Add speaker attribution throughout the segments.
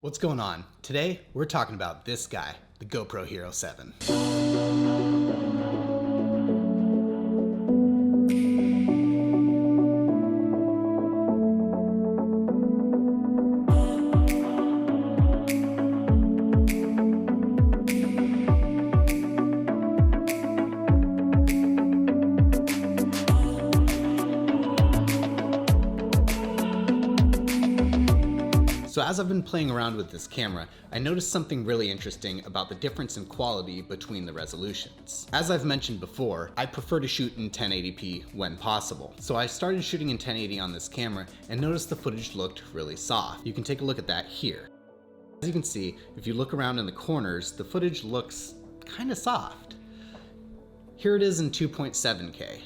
Speaker 1: What's going on? Today, we're talking about this guy, the GoPro Hero 7. So as I've been playing around with this camera, I noticed something really interesting about the difference in quality between the resolutions. As I've mentioned before, I prefer to shoot in 1080p when possible. So I started shooting in 1080 on this camera and noticed the footage looked really soft. You can take a look at that here. As you can see, if you look around in the corners, the footage looks kind of soft. Here it is in 2.7K.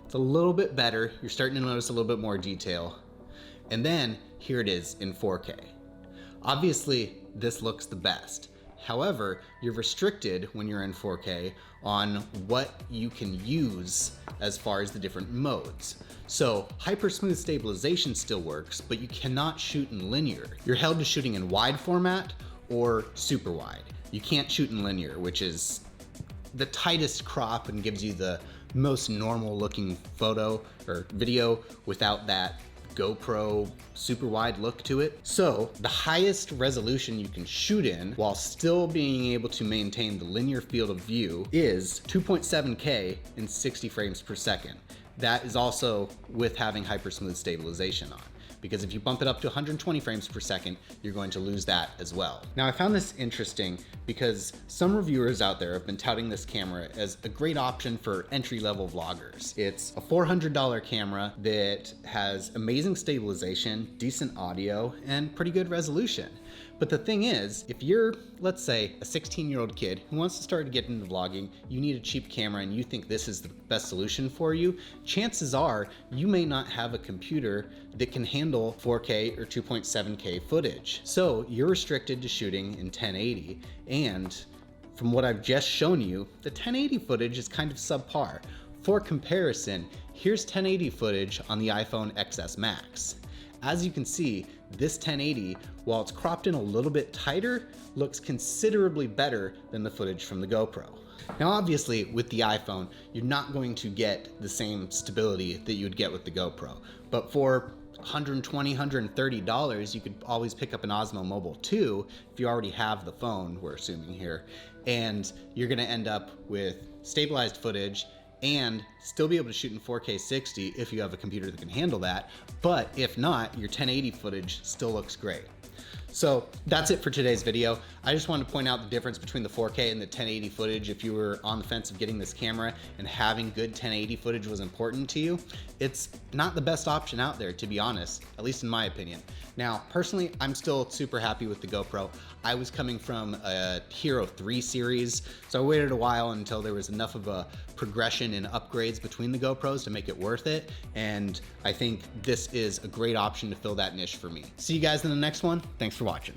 Speaker 1: It's a little bit better. You're starting to notice a little bit more detail. And then here it is in 4K. Obviously, this looks the best. However, you're restricted when you're in 4K on what you can use as far as the different modes. So hyper smooth stabilization still works, but you cannot shoot in linear. You're held to shooting in wide format or super wide. You can't shoot in linear, which is the tightest crop and gives you the most normal looking photo or video without that GoPro super wide look to it. So the highest resolution you can shoot in while still being able to maintain the linear field of view is 2.7K in 60 frames per second. That is also with having hyper smooth stabilization on, because if you bump it up to 120 frames per second, you're going to lose that as well. Now I found this interesting because some reviewers out there have been touting this camera as a great option for entry-level vloggers. It's a $400 camera that has amazing stabilization, decent audio, and pretty good resolution. But the thing is, if you're, let's say, a 16-year-old kid who wants to start to get into vlogging, you need a cheap camera and you think this is the best solution for you, chances are you may not have a computer that can handle 4K or 2.7K footage. So you're restricted to shooting in 1080, and from what I've just shown you, the 1080 footage is kind of subpar. For comparison, here's 1080 footage on the iPhone XS Max. As you can see, this 1080, while it's cropped in a little bit tighter, looks considerably better than the footage from the GoPro. Now obviously, with the iPhone, you're not going to get the same stability that you would get with the GoPro, but for $120, $130, you could always pick up an Osmo Mobile 2 if you already have the phone, we're assuming here, and you're gonna end up with stabilized footage and still be able to shoot in 4K 60 if you have a computer that can handle that. But if not, your 1080 footage still looks great. So that's it for today's video. I just wanted to point out the difference between the 4K and the 1080 footage. If you were on the fence of getting this camera and having good 1080 footage was important to you, it's not the best option out there, to be honest, at least in my opinion. Now, personally, I'm still super happy with the GoPro. I was coming from a Hero 3 series, so I waited a while until there was enough of a progression in upgrades between the GoPros to make it worth it, and I think this is a great option to fill that niche for me. See you guys in the next one. Thanks for watching.